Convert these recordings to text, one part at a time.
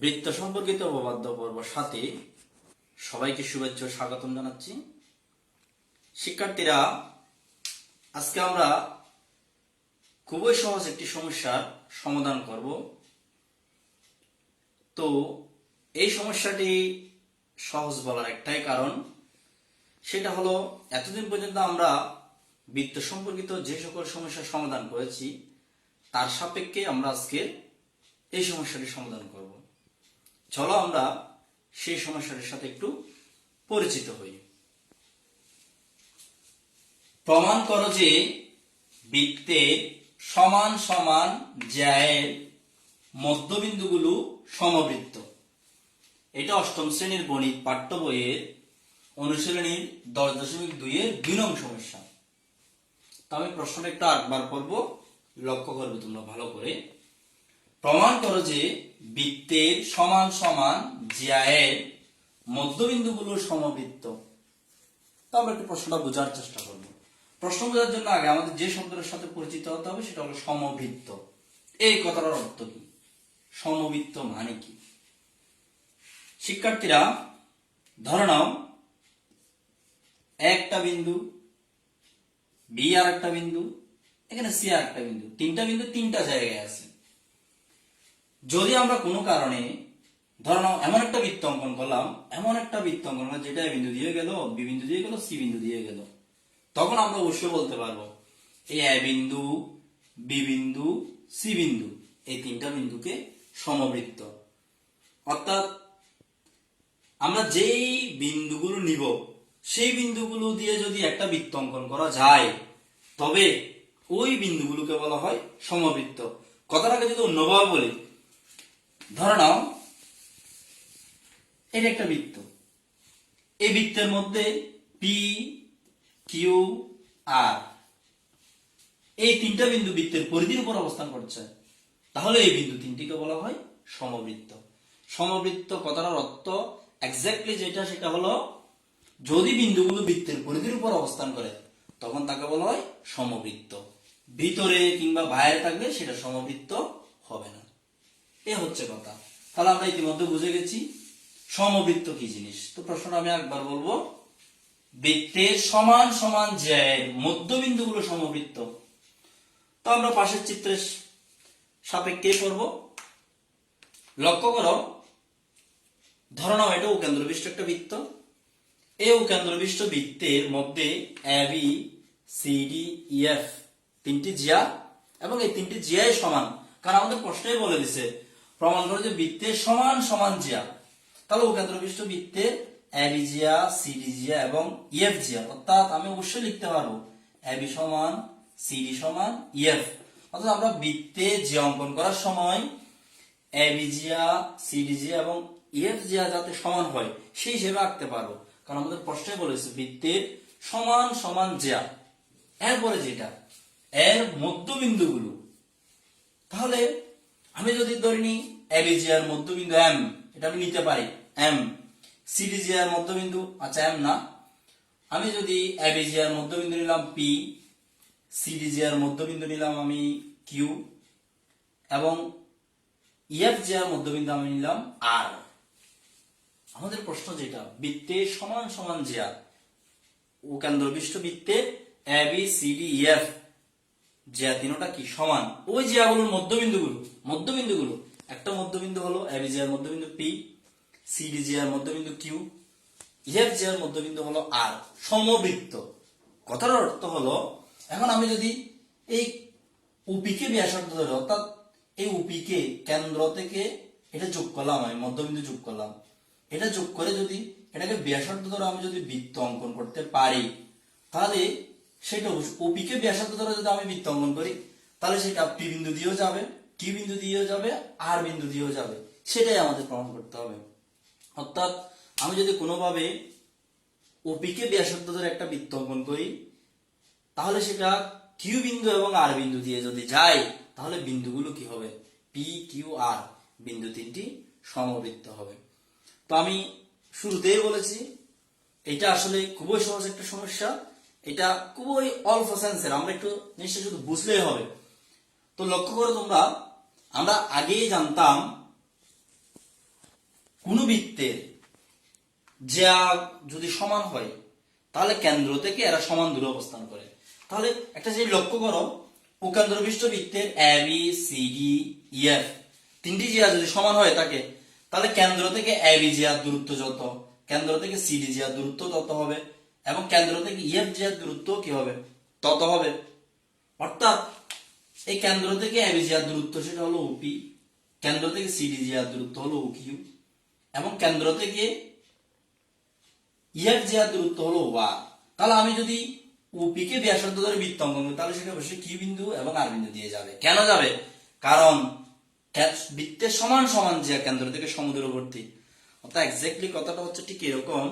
বৃত্ত সম্পর্কিত উপপাদ্য পর্ব 7 সবাইকে শুভেচ্ছা ও স্বাগতম জানাচ্ছি। শিক্ষার্থীরা, আজকে আমরা খুবই সহজ একটি সমস্যার সমাধান করব। তো এই সমস্যাটি সহজ বলার একটাই কারণ, সেটা হলো এতদিন পর্যন্ত আমরা বৃত্ত সম্পর্কিত যে সকল সমস্যার সমাধান করেছি তার সাপেক্ষে আমরা আজকে এই সমস্যাটি সমাধান করব। চলো আমরা সেই সমস্যাটির সাথে একটু পরিচিত হই। প্রমাণ করো যে বৃত্তের সমান সমান জ্যায়ের মধ্যবিন্দুগুলো সমবৃত্ত। এটা অষ্টম শ্রেণীর গণিত পাঠ্য বইয়ের অনুশীলনীর 10.2 এর 2 নং সমস্যা। তো আমি প্রশ্নটা একটু আরেকবার পড়ব, লক্ষ্য করবে তোমরা ভালো করে। প্রমাণ করো যে বৃত্তের সমান সমান জ্যায়ের মধ্যবিন্দুগুলো সমবৃত্ত। তো আমরা একটু প্রশ্নটা বোঝার চেষ্টা করব। প্রশ্ন বোঝার জন্য আগে আমাদের যে শব্দটার সাথে পরিচিত হতে হবে সেটা হলো সমবৃত্ত। এই কথাটার অর্থ কি? সমবৃত্ত মানে কি? শিক্ষার্থীরা, ধরে নাও একটা বিন্দু, বি আর একটা বিন্দু, এখানে সি আর একটা বিন্দু, তিনটা বিন্দু তিনটা জায়গায় আছে। যদি আমরা কোনো কারণে ধরে নাও এমন একটা বৃত্ত অঙ্কন করলাম, যেটা বিন্দু দিয়ে গেল, বি বিন্দু দিয়ে গেল, সি বিন্দু দিয়ে গেল, তখন আমরা অবশ্যই বলতে পারবো এই এ বিন্দু, বি বিন্দু, সি বিন্দু, এই তিনটা বিন্দুকে সমবৃত্ত। অর্থাৎ আমরা যেই বিন্দুগুলো নিব সেই বিন্দুগুলো দিয়ে যদি একটা বৃত্ত অঙ্কন করা যায় তবে ওই বিন্দুগুলোকে বলা হয় সমবৃত্ত। কথাটাকে যদি অন্যভাবে বলি, ধরে নাও এটা একটা বৃত্ত, এই বৃত্তের মধ্যে পি, কিউ, আর এই তিনটা বিন্দু বৃত্তের পরিধির উপর অবস্থান করছে, তাহলে এই বিন্দু তিনটিকে বলা হয় সমবৃত্ত। সমবৃত্ত কথাটার অর্থ এক্স্যাক্টলি যেটা, সেটা হলো যদি বিন্দুগুলো বৃত্তের পরিধির উপর অবস্থান করে তখন তাকে বলা হয় সমবৃত্ত। ভিতরে কিংবা বাইরে থাকলে সেটা সমবৃত্ত হবে না। এ হচ্ছে কথা। তাহলে আমরা ইতিমধ্যে বুঝে গেছি সমবৃত্ত কি জিনিস। তো প্রশ্নটা আমি একবার বলবো, বৃত্তের সমান সমান জ্যায়ের মধ্যবিন্দুগুলো সমবৃত্ত। তো আমরা পাশের চিত্রের সাপেক্ষে পড়ব। লক্ষ্য করো, ধরে নাও এটা কেন্দ্রবিষ্ট একটা বৃত্ত। এই কেন্দ্রবিষ্ট বৃত্তের মধ্যে A B C D E F তিনটি জিয়া, এবং এই তিনটি জিয়াই সমান। কারণ আমাদের প্রশ্নই বলে দিছে প্রমাণ করে যে বৃত্তের সমান সমান জিয়া। তাহলে কেন্দ্রবিষ্ট বৃত্তের এ বি জিয়া, সি ডি জিয়া এবং ইএফ জিয়া। অর্থাৎ আমি অবশ্যই লিখতে পারবো এ বি সমান, সি ডি সমান, ইএফ। অর্থাৎ আমরা বৃত্তে জিয়া অঙ্কন করার সময় এ বি জিয়া, সি ডি জিয়া এবং ইএফ জিয়া যাতে সমান হয় সেই হিসেবে আঁকতে পারবো। কারণ আমাদের প্রশ্নে বলেছে বৃত্তের সমান সমান জিয়া, এরপরে যেটা এর মধ্যবিন্দুগুলো। তাহলে আমি যদি ধরে নিই এ বি জিয়ার মধ্যবিন্দু এম, এটা আমি নিতে পারি এম। সি ডি জিয়ার মধ্যবিন্দু, আচ্ছা এম না, আমি যদি এ বি জিয়ার মধ্যবিন্দু নিলাম পি, সি ডি জিয়ার মধ্যবিন্দু নিলাম আমি কিউ, এবং ইএফ জিয়ার মধ্যবিন্দু আমি নিলাম আর। আমাদের প্রশ্ন যেটা বৃত্তে সমান সমান জিয়া, ও কেন্দ্রবিষ্ট বৃত্তে A B C D E F জিয়া তিনটা কি সমান, ওই জিয়াগুলোর মধ্যবিন্দুগুলো একটা মধ্যবিন্দু হলো এ বি জিয়ার মধ্যবিন্দু পি, সি ডি জিয়ার মধ্যবিন্দু কিউ, ইএফ জিয়ার মধ্যবিন্দু হলো আর, সমবৃত্ত। কথার অর্থ হলো এখন আমি যদি এই উপিকে ব্যাসার্ধ ধরে, অর্থাৎ এই উপিকে কেন্দ্র থেকে এটা যোগ করলাম, আমি মধ্যবিন্দু যোগ করলাম, এটা যোগ করে যদি এটাকে ব্যাসার্ধ ধরে আমি যদি বৃত্ত অঙ্কন করতে পারি, তাহলে সেটা ওপিকে ব্যাসার্ধ ধরে যদি আমি বৃত্ত অঙ্কন করি তাহলে সেটা পি বিন্দু দিয়েও যাবে, কিউ বিন্দু দিয়েও যাবে, আর বিন্দু দিয়েও যাবে। সেটাই আমাদের প্রমাণ করতে হবে। অর্থাৎ আমি যদি কোনোভাবে ওপিকে ব্যাসার্ধ ধরে একটা বৃত্ত অঙ্কন করি তাহলে সেটা কিউ বিন্দু এবং আর বিন্দু দিয়ে যদি যায় তাহলে বিন্দুগুলো কি হবে? পি, কিউ, আর বিন্দু তিনটি সমবৃত্ত হবে। তো আমি শুরুতেই বলেছি এটা আসলে খুবই সহজ একটা সমস্যা, এটা খুবই অল্প সেন্সের, আমরা একটু জিনিসটা শুধু বুঝলেই হবে। তো লক্ষ্য করো তোমরা, আমরা আগেই জানতাম কোন বৃত্তের যা যদি সমান হয় তাহলে কেন্দ্র থেকে এরা সমান দূরে অবস্থান করে। তাহলে একটা জিনিস লক্ষ্য করো, উপকেন্দ্রবিষ্ট বৃত্তের A B C D E F তিনটি জিয়া যদি সমান হয়ে থাকে তাহলে কেন্দ্র থেকে এ বি জিয়ার দূরত্ব যত, কেন্দ্র থেকে সি ডি জিয়ার দূরত্ব তত হবে, এবং কেন্দ্র থেকে ই এফ জিয়ার দূরত্ব কি হবে, তত হবে। অর্থাৎ এই কেন্দ্র থেকে এ বি জিয়ার দূরত্ব সেটা হলো ওপি, কেন্দ্র থেকে সি ডি জিয়ার দূরত্ব হলো ও কিউ, এবং কেন্দ্র থেকে ইএফ জিয়ার দূরত্ব হলো ওয়ার। তাহলে আমি যদি ওপি কে ব্যাসার্ধ ধরে বৃত্ত অঙ্কন করি তাহলে সেটা অবশ্যই কিউ বিন্দু এবং আর বিন্দু দিয়ে যাবে। কেন যাবে? কারণ বৃত্তের সমান সমান জিয়া কেন্দ্র থেকে সমদূরবর্তী। অর্থাৎ এক্স্যাক্টলি কথাটা হচ্ছে ঠিক এরকম,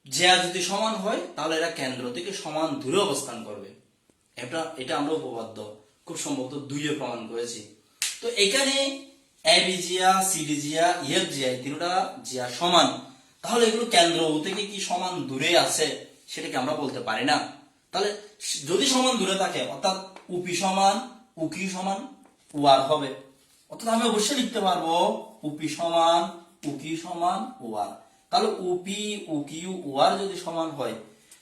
জিয়া যদি সমান হয় তাহলে এরা কেন্দ্র থেকে সমান দূরে অবস্থান করবে। এটা আমরা উপপাদ্য খুব সম্ভবত 2 প্রমাণ করেছি। তো এখানে এ বি জিয়া, সি ডি জিয়া, ইএফ জিয়া এই তিনটা জিয়া সমান, তাহলে এগুলো কেন্দ্র থেকে কি সমান দূরে আছে সেটাকে আমরা বলতে পারি না। তাহলে যদি সমান দূরে থাকে অর্থাৎ উপি সমান উকি সমান ওয়ার হবে। অর্থাৎ আমি অবশ্যই লিখতে পারবো উপি সমান উকি সমান ওয়ার। তাহলে উপি উকিউ ওয়ার যদি সমান হয়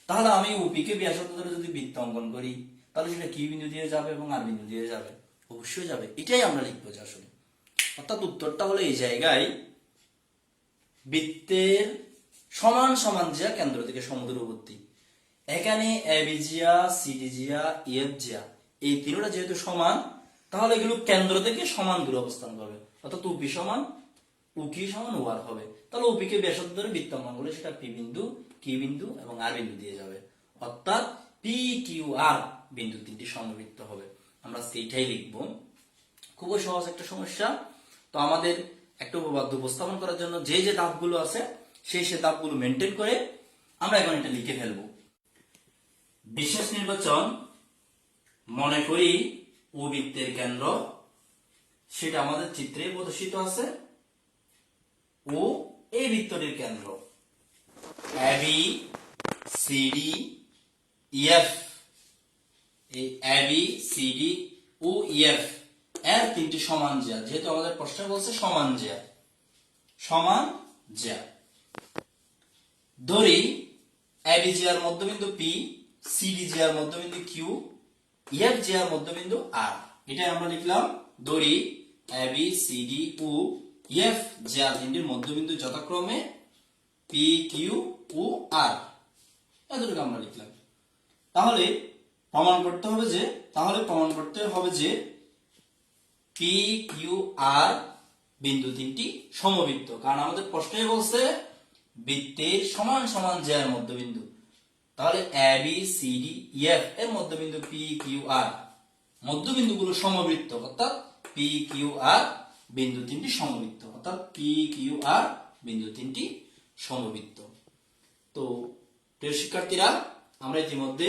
তাহলে আমি উপি কে ব্যাসার্ধ ধরে যদি বৃত্ত অঙ্কন করি তাহলে সেটা কিউ বিন্দু দিয়ে যাবে এবং আর বিন্দু দিয়ে যাবে, অবশ্যই যাবে। এটাই আমরা লিখবো যে আসলে, অর্থাৎ উত্তরটা হলো এই জায়গায় বৃত্তের সমান সমান জিয়া কেন্দ্র থেকে সমদূরবর্তী। এখানে এ বি জিয়া, সি ডি জিয়া, ইএফ জিয়া এই তিনটা যেহেতু সমান তাহলে এগুলো কেন্দ্র থেকে সমান দূরে অবস্থান করবে। অর্থাৎ উপি সমান উকি সমান ওয়ার হবে। তাহলে উপি কে ব্যাসার্ধ ধরে বৃত্ত অঙ্কন করলে সেটা পি বিন্দু, কি বিন্দু এবং আর বিন্দু দিয়ে যাবে। অর্থাৎ পি কিউ আর বিন্দু তিনটি সমবৃত্ত হবে। আমরা সেইটাই লিখবো। খুবই সহজ একটা সমস্যা। তো আমাদের একটা উপপাদ্য উপস্থাপন করার জন্য যে যে ধাপগুলো আছে সেই ধাপগুলো মেনটেন করে আমরা এখন এটা লিখে ফেলবো। বিশেষ নির্বাচন, মনে করি ও বৃত্তের কেন্দ্র, সেটা আমাদের চিত্রে প্রদর্শিত আছে। ও এই বৃত্তটির কেন্দ্র এ বি সি ডি ইএফ, এই এ বি সি ডি ও ইএফ এর তিনটি সমান জিয়া, যেহেতু আমাদের প্রশ্ন বলছে সমান জিয়া, সমান জিয়া ধরি এ বি জিয়ার মধ্যবিন্দু পি, সি ডি জিয়ার মধ্যবিন্দু কিউ, ইএফ জিয়ার মধ্যবিন্দু আর। এটাই আমরা লিখলাম ধরি এ বি সি ডি ও ইএফ জিয়া তিনটির মধ্যবিন্দু যথাক্রমে পি কিউ ও আর। এতটুকু আমরা লিখলাম। তাহলে প্রমাণ করতে হবে যে পি কিউ আর বিন্দু তিনটি সমবৃত্ত, কারণ আমাদের প্রশ্নে বলছে বৃত্তের সমান সমান জিয়ার মধ্যবিন্দু। তাহলে এ বি সি ডি ইএফ এর মধ্যবিন্দু পি কিউ আর, মধ্যবিন্দুগুলো সমবৃত্ত, অর্থাৎ পি কিউ আর বিন্দু তিনটি সমবৃত্ত, অর্থাৎ পি কিউ আর বিন্দু তিনটি সমবৃত্ত। তো প্রিয় শিক্ষার্থীরা, আমরা ইতিমধ্যে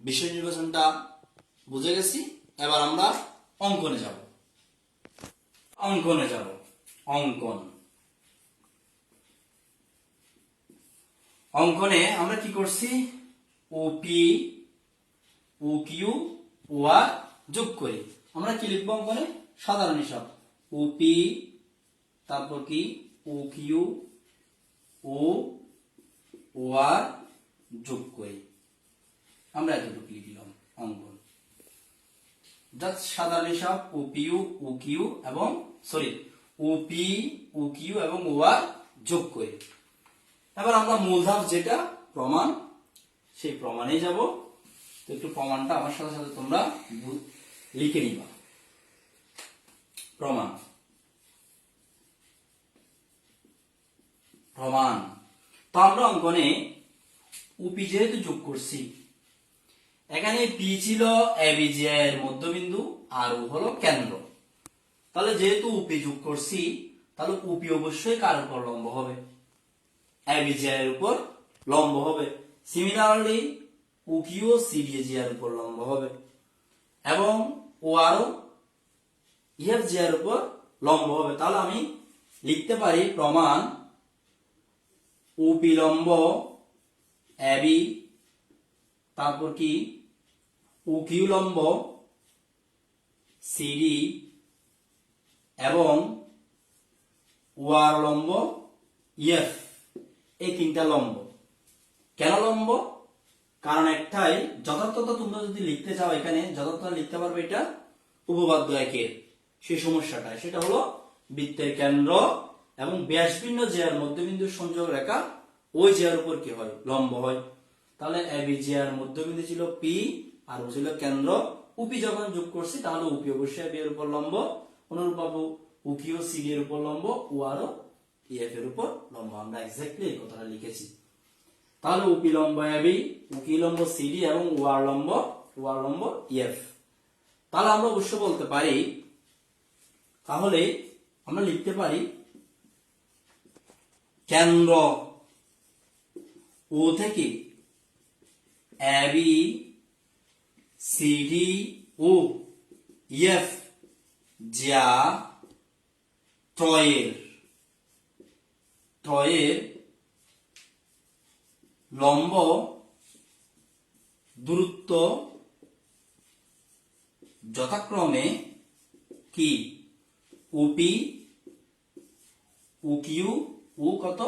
বিষয় নির্বাচনটা বুঝে গেছি। এবার আমরা অঙ্কনে যাব। অঙ্কনে আমরা কি করছি, ওপি ও কিউ ও আর যোগ করি। আমরা কি লিখবো অঙ্কনে? সাধারণ হিসাব ওপি, তারপর কি ও কিউ ও আর যোগ করি। আমরা এতটুকু লিখলাম অঙ্কন। জাস্ট সাধারণ হিসাব ওপিইউ ও কিউ এবং ওপি ও কিউ এবং ও আর যোগ করি। এবার আমরা মূলধাপ যেটা প্রমাণ, সেই প্রমাণে যাব। তো একটু প্রমাণটা আমার সাথে সাথে তোমরা লিখে নিবা। প্রমাণ তো আমরা অঙ্কনে ওপি যেহেতু যোগ করছি, এখানে পি ছিল এ বি জি এর মধ্যবিন্দু আর ও হলো কেন্দ্র। তাহলে যেহেতু ওপি যোগ করছি তাহলে ওপি অবশ্যই কার উপর লম্ব হবে? এ বি জি এর উপর লম্ব হবে। Similarly O Q C D G এর উপর লম্ব হবে এবং ও আরও ইএফ জি এর উপর লম্ব হবে। তাহলে আমি লিখতে পারি প্রমাণ ওপি লম্ব এ বি, তারপর কি ও কিউ লম্ব সিডি এবং ও ওয়ার লম্ব এফ, এই তিনটা লম্ব। কেন লম্ব? কারণ একটাই, যথার্থতা তোমরা যদি লিখতে চাও এখানে যথার্থতা লিখতে পারবে এটা উপপাদ্য একের সেই সমস্যাটা, সেটা হলো বৃত্তের কেন্দ্র এবং ব্যাসভিন্ন জিয়ার মধ্যবিন্দু সংযোগ রেখা ওই জিয়ার উপর কি হয়? লম্ব হয়। তাহলে এবি জিয়ার মধ্যবিন্দু ছিল পি আর ও ছিল কেন্দ্র। উপি যখন যোগ করছি তাহলে উপি অবশ্যই এবি এর উপর লম্ব, অনুরূপভাবে উকিও সিডি এর উপর লম্ব, ও আরও এফ এর উপর লম্ব। আমরা এক্স্যাক্টলি এই কথাটা লিখেছি। তাহলে উপি লম্ব এবি, উকি লম্ব সিডি এবং ওয়ার লম্ব এফ। তাহলে আমরা অবশ্য বলতে পারি, তাহলে আমরা লিখতে পারি কেন্দ্র ও থেকে এবি সিডি ও এফ যা ত্রয়ের লম্ব দূরত্ব যথাক্রমে কি? ওপি, ওকিউ, ও কত?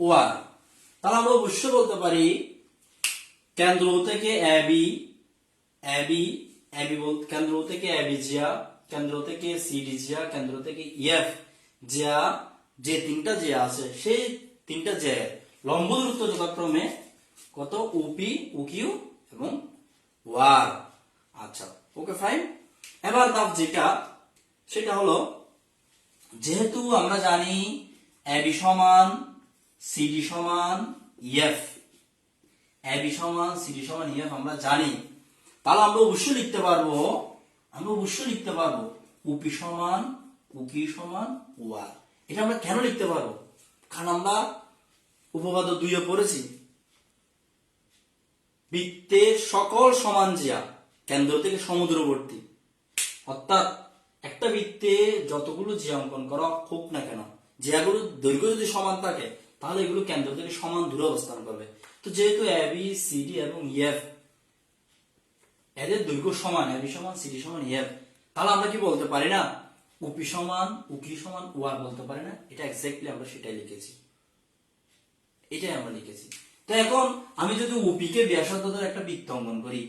ওয়ার। তাহলে আমরা অবশ্যই বলতে পারি কেন্দ্র থেকে কেন্দ্র থেকে এবি জিয়া, কেন্দ্র থেকে সিডি জিয়া, কেন্দ্র থেকে এফ জিয়া, যে তিনটা জিয়া আছে সেই তিনটা জিয়া লম্ব দূরত্ব যথাক্রমে কত? ওপি, ওকিউ এবং ওয়ার। আচ্ছা, ওকে ফাইন। এবার দাও যেটা, সেটা হলো যেহেতু আমরা জানি এবি সমান সিডি সমান এফ, এবি সমান সিডি সমান এফ আমরা জানি, তাহলে আমরা অবশ্যই লিখতে পারবো উপি সমান উকি সমান ওয়ার। এটা আমরা কেন লিখতে পারবো? কারণ আমরা উপপাদ্য 2 এ পড়েছি বৃত্তের সকল সমান জিয়া কেন্দ্র থেকে সমুদ্রবর্তী, অর্থাৎ একটা বৃত্তে যতগুলো জিয়া অঙ্কন করা হোক না কেন, জিয়াগুলোর দৈর্ঘ্য যদি সমান থাকে তাহলে এগুলো কেন্দ্র থেকে সমান দূরে অবস্থান করবে। তো যেহেতু এবি সিডি এবং এফ এদের দৈর্ঘ্য সমান, এবি সমান সিডি সমান এফ, তাহলে আমরা কি বলতে পারি না উপি সমান উকি সমান ওয়ার বলতে পারি না? এটা এক্স্যাক্টলি আমরা সেটাই লিখেছি, এটাই আমরা লিখেছি। তো এখন আমি যদি উপিকে ব্যাসার্ধ ধরে একটা বৃত্ত অঙ্কন করি,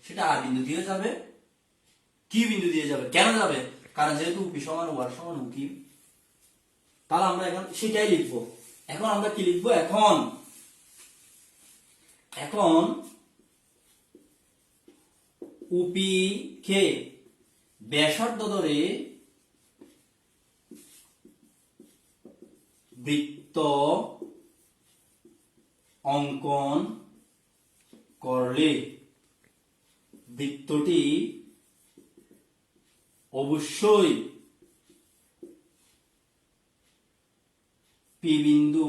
সেটা আর বিন্দু দিয়ে যাবে, কি বিন্দু দিয়ে যাবে? কেন যাবে? কারণ যেহেতু উপি সমান ওয়ার সমান উকি, তাহলে আমরা এখন সেটাই লিখবো। এখন আমরা কি লিখবো? এখন উপি কে ব্যাসার্ধ ধরে বৃত্ত অঙ্কন করলে বৃত্তটি অবশ্যই পি বিন্দু,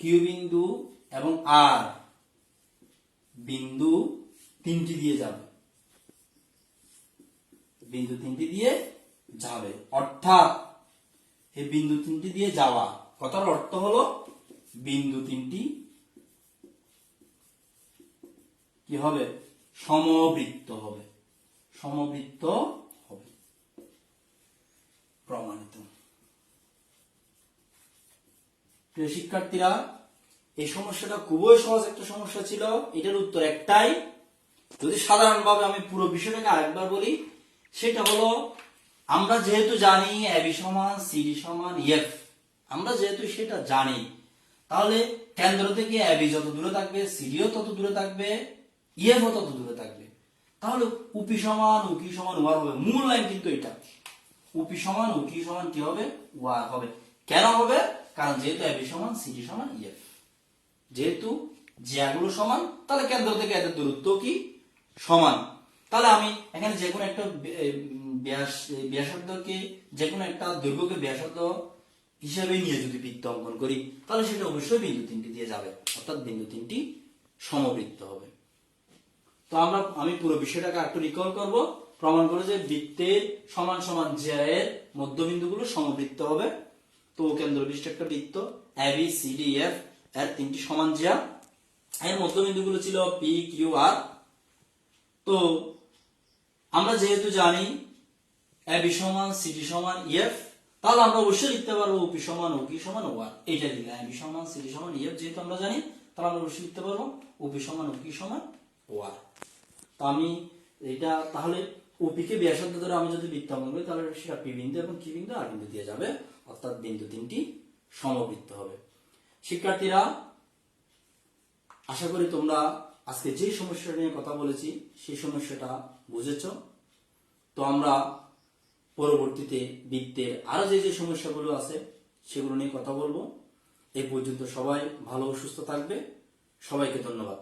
কিউ বিন্দু এবং আর বিন্দু তিনটি দিয়ে যাবে। অর্থাৎ এই বিন্দু তিনটি দিয়ে যাওয়া কথার অর্থ হলো বিন্দু তিনটি কি হবে? সমবৃত্ত হবে। প্রমাণিত। প্রিয় শিক্ষার্থীরা, এই সমস্যাটা খুবই সহজ একটা সমস্যা ছিল। এটার উত্তর একটাই। যদি সাধারণভাবে আমি পুরো বিষয়টাকে আরেকবার বলি, সেটা হলো আমরা যেহেতু জানি এবি সমান সিডি সমান এফ, আমরা যেহেতু সেটা জানি, তাহলে কেন্দ্র থেকে এবি যত দূরে থাকবে সিডিও তত দূরে থাকবে, এফও তত দূরে থাকবে। তাহলে উপি সমান উকি সমান ওয়ার হবে। মূল লাইন কিন্তু এটা, উপি সমান উকি সমান কি হবে? ওয়ার হবে। কেন হবে? কারণ যেহেতু এবি সমান সিডি সমান এফ, যেহেতু জিয়াগুলো সমান, তাহলে কেন্দ্র থেকে এদের দূরত্ব কি? সমান। তাহলে আমি এখানে যে কোনো একটা ব্যাসার্ধকে, যে কোনো একটা দৈর্ঘ্যকে ব্যাসার্ধ হিসেবে নিয়ে যদি বৃত্ত অঙ্কন করি, তাহলে সেটা অবশ্যই বিন্দু তিনটি দিয়ে যাবে, অর্থাৎ বিন্দু তিনটি সমবৃত্ত হবে। তো আমি পুরো বিষয়টাকে একটু রিকল করব। প্রমাণ করে যে বৃত্তের সমান সমান জিয়ায়ের মধ্যবিন্দুগুলো সমবৃত্ত হবে। তো কেন্দ্র বিশিষ্ট একটা বৃত্ত এবি সিডি এফ এর তিনটি সমান জিয়া, এর মধ্যবিন্দুগুলো ছিল পি কিউ আর। তো আমরা যেহেতু জানি এবি সমান সিডি সমান ইএফ, তাহলে আমরা অবশ্যই লিখতে পারবো ওপি সমান ওকি সমান ওয়ার। এইটা লিখলাম এবি সমান সিডি সমান ইএফ, যেহেতু আমরা জানি তাহলে আমরা অবশ্যই লিখতে পারবো ওপি সমান ওকি সমান ওয়ার। তো আমি এটা তাহলে ওপি কে ব্যাসার্ধ ধরে আমি যদি বৃত্তাঙ্কন করি তাহলে সেটা পি বিন্দু এবং কি বিন্দু আর বিন্দু দিয়ে যাবে, অর্থাৎ বিন্দু তিনটি সমবৃত্ত হবে। শিক্ষার্থীরা, আশা করি তোমরা আজকে যে সমস্যাটা নিয়ে কথা বলেছি সেই সমস্যাটা বুঝেছ। তো আমরা পরবর্তীতে বৃত্তের আরো যে যে সমস্যাগুলো আছে সেগুলো নিয়ে কথা বলবো। এই পর্যন্ত সবাই ভালো ও সুস্থ থাকবে। সবাইকে ধন্যবাদ।